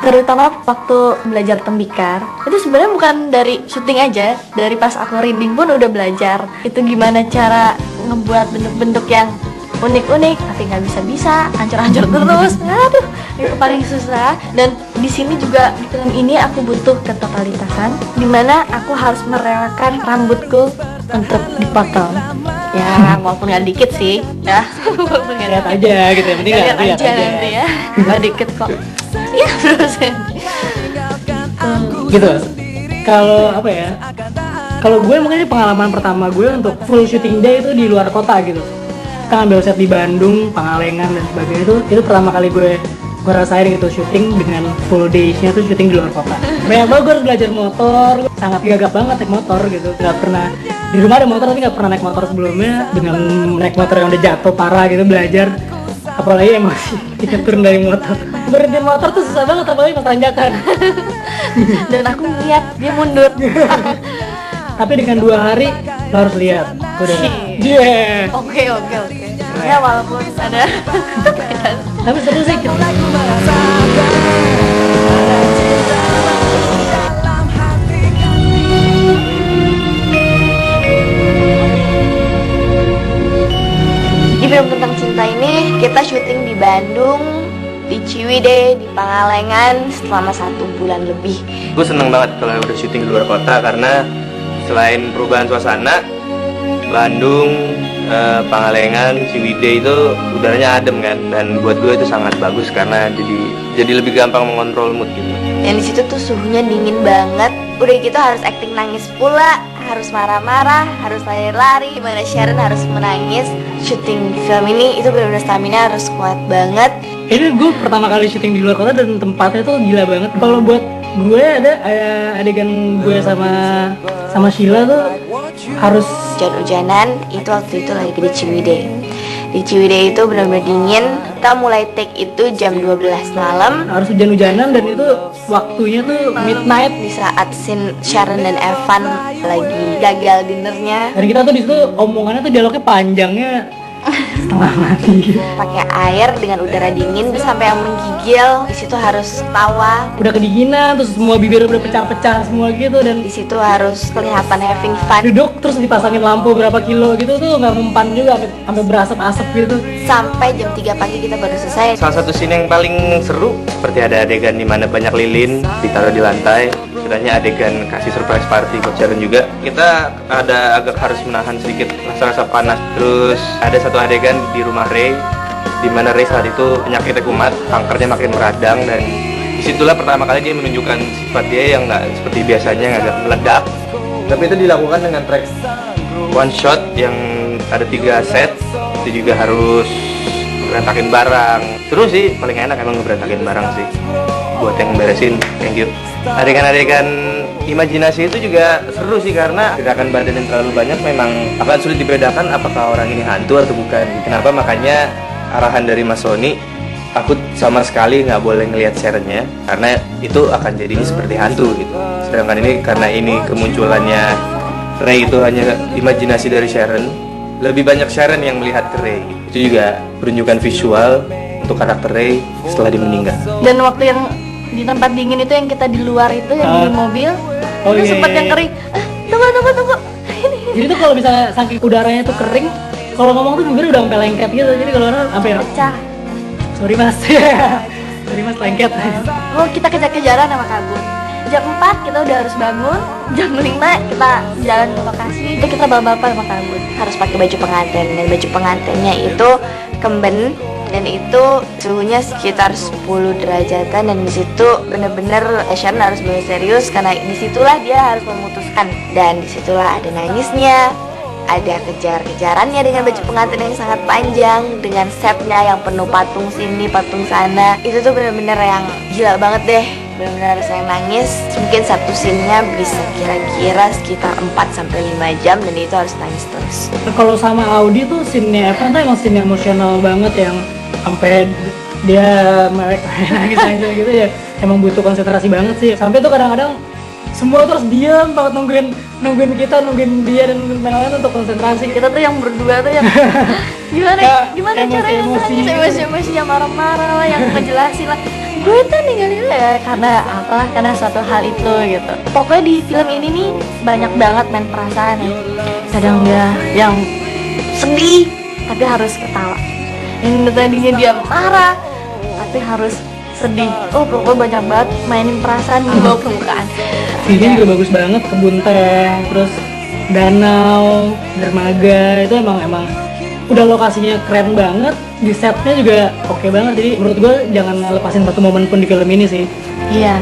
terutama waktu belajar tembikar itu sebenarnya bukan dari syuting aja, dari pas aku reading pun udah belajar itu gimana cara ngebuat bentuk-bentuk yang unik-unik tapi nggak bisa hancur-hancur terus. Aduh, itu paling susah. Dan di sini juga di film ini aku butuh ketotalitasan dimana aku harus merelakan rambutku untuk dipotong ya, walaupun nggak dikit sih ya. Walaupun nggak Lihat aja gitu ya, penting lihat lihat aja nanti ya, nggak dikit kok ya. Terus gitu. Kalau apa ya, kalau gue mungkin ini pengalaman pertama gue untuk full shooting day itu di luar kota gitu. Kita ngambil set di Bandung, Pangalengan dan sebagainya, itu pertama kali gue rasain gitu syuting dengan full days-nya tuh syuting di luar kota. Banyak banget gue harus belajar motor, sangat gagap banget naik motor gitu. Gak pernah, di rumah ada motor tapi gak pernah naik motor sebelumnya. Dengan naik motor yang udah jatuh parah gitu, belajar apalagi emosi ketika turun dari motor. Berhenti motor tuh susah banget, apalagi pas tanjakan. dan aku lihat dia mundur. Tapi dengan 2 hari lo harus lihat udah Oke. Ya walaupun ada tapi seru sih gitu. Di film tentang cinta ini kita syuting di Bandung, di Ciwidey, di Pangalengan selama 1 bulan lebih. Gue seneng banget kalau udah syuting di luar kota karena selain perubahan suasana, Bandung, Pangalengan, Ciwidey itu udaranya adem kan, dan buat gue itu sangat bagus karena jadi lebih gampang mengontrol mood gitu. Yang di situ tuh suhunya dingin banget. Udah gitu harus acting nangis pula, harus marah-marah, harus lari-lari. Gimana Sharon harus menangis. Syuting film ini itu benar-benar stamina harus kuat banget. Ini gue pertama kali syuting di luar kota dan tempatnya tuh gila banget. Kalau buat gue ada adegan gue sama Sheila tuh harus Hujan-hujanan itu waktu itu lagi di Ciwidey. Di Ciwidey itu benar-benar dingin. Kita mulai take itu jam 12 malam. harus hujan-hujanan dan itu waktunya tuh midnight. Di saat scene Sharon dan Evan lagi gagal dinernya, Dan kita tuh di situ omongannya tuh dialognya panjangnya setengah mati. pakai air dengan udara dingin terus sampai yang menggigil. Di situ harus tawa. Udah kedinginan terus semua bibir udah pecah-pecah semua gitu, dan Di situ harus kelihatan having fun. duduk terus dipasangin lampu berapa kilo gitu tuh nggak mempan juga sampai berasap-asap gitu. Sampai jam 3 pagi kita baru selesai. Salah satu scene yang paling seru seperti ada adegan di mana banyak lilin ditaruh di lantai. Sebenarnya adegan kasih surprise party buat Sharon juga. Kita ada agak harus menahan sedikit rasa-rasa panas. Terus ada satu adegan di rumah Ray di mana Ray saat itu penyakitnya kumat, kankernya makin meradang, dan disitulah pertama kali dia menunjukkan sifat dia yang nggak seperti biasanya, yang agak meledak. Tapi itu dilakukan dengan track one shot yang ada 3 set. Itu juga harus berantakin barang. Seru sih, paling enak emang ngeberantakin barang sih. Buat yang beresin, thank you. Adegan-adegan imajinasi itu juga seru sih karena gerakan badan yang terlalu banyak memang akan sulit dibedakan apakah orang ini hantu atau bukan. Kenapa? Makanya arahan dari Mas Sony, aku sama sekali nggak boleh ngelihat Sharon-nya karena itu akan jadinya seperti hantu gitu. Sedangkan ini karena ini kemunculannya Ray itu hanya imajinasi dari Sharon, lebih banyak Sharon yang melihat ke Ray. Itu juga perunjukan visual untuk karakter Ray setelah dia meninggal. Dan waktu yang di tempat dingin itu yang kita di luar itu yang di mobil, itu sempat yang kering. Tunggu. Ini. Jadi tuh kalau misalnya saking udaranya tuh kering, kalau ngomong tuh bibir udah sampai lengket gitu. Jadi kalau orang sampai Pecah. sorry mas, sorry mas lengket. Oh, kita kejar-kejaran sama kabut. Jam 4 kita udah harus bangun, jam 5 kita jalan ke lokasi, itu kita balapan sama kabut. Harus pakai baju pengantin, dan baju pengantinnya itu kemben, dan itu suhunya sekitar 10 derajatan, dan disitu bener-bener Sharon harus bener serius karena disitulah dia harus memutuskan, dan disitulah ada nangisnya, ada kejar-kejarannya dengan baju pengantin yang sangat panjang, dengan setnya yang penuh patung sini patung sana. Itu tuh bener-bener yang gila banget deh, benar-benar saya nangis. Mungkin satu scene-nya bisa kira-kira sekitar 4-5 jam, dan itu harus nangis terus. Kalau sama Audi tuh scene-nya Evan tuh emang scene emosional banget yang sampai dia melek nangis gitu ya. Emang butuh konsentrasi banget sih. Sampai tuh kadang-kadang semua terus diam banget nungguin kita, nungguin dia dan nungguin yang lain untuk konsentrasi. Kita tuh yang berdua tuh yang gimana Ya, caranya emosi-emosi. nangis, emosi yang marah-marah lah, yang ngejelasin lah, gue tuh ninggalin ya karena apa, karena suatu hal itu gitu. Pokoknya di film ini nih banyak banget main perasaan ya. Kadang dia yang sedih tapi harus ketawa, yang tadinya dia marah tapi harus sedih. Pokoknya banyak banget mainin perasaan di bawah permukaan. Ini juga bagus banget, kebun teh, terus danau, dermaga, itu emang udah lokasinya keren banget, di setnya juga oke banget. Jadi menurut gue jangan lepasin satu momen pun di film ini sih. Iya.